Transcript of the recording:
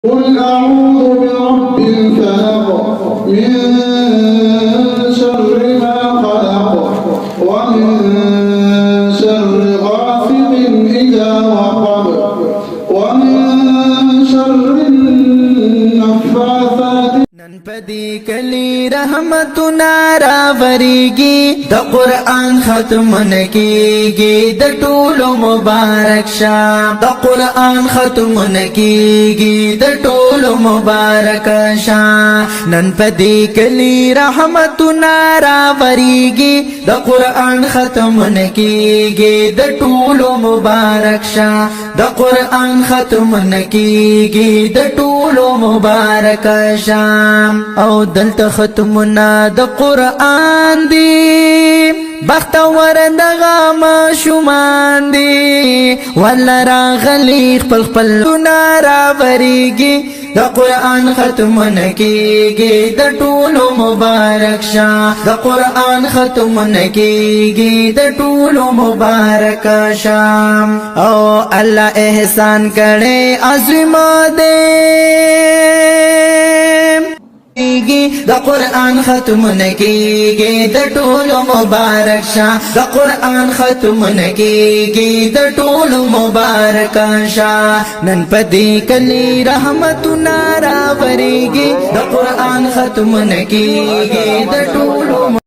قل أعوذ برب الفلق من شر ما خلق ومن شر غاسق إذا وقب ومن شر النفاثات نن پدی کلی رحمتنا راوریگی د قرآن ختم نکیگی د ټولو مبارک شاه د قرآن ختم نکیگی د ټولو مبارک شاه نن پدی کلی رحمتنا راوریگی د قرآن ختم نکیگی د ټولو مبارک شاه د قرآن ختم نکیگی د ټولو مبارک شاه او دلته ختمنا د قرآن دی بختور دغه ماشومان دی ولا راغلی خپل راوریږي د قرآن ختم نکیږي د ټولو مبارک شاه د قرآن ختم نکیږي د ټولو مبارک شاه او الله احسان کړي عظیم دی د قرآن ختم نکیږي د ټولو مبارک شاه د قرآن ختم نکیږي د ټولو مبارک شاه نن پدې کلی رحمتنا راوریږي د قرآن ختم نکیږي د ټولو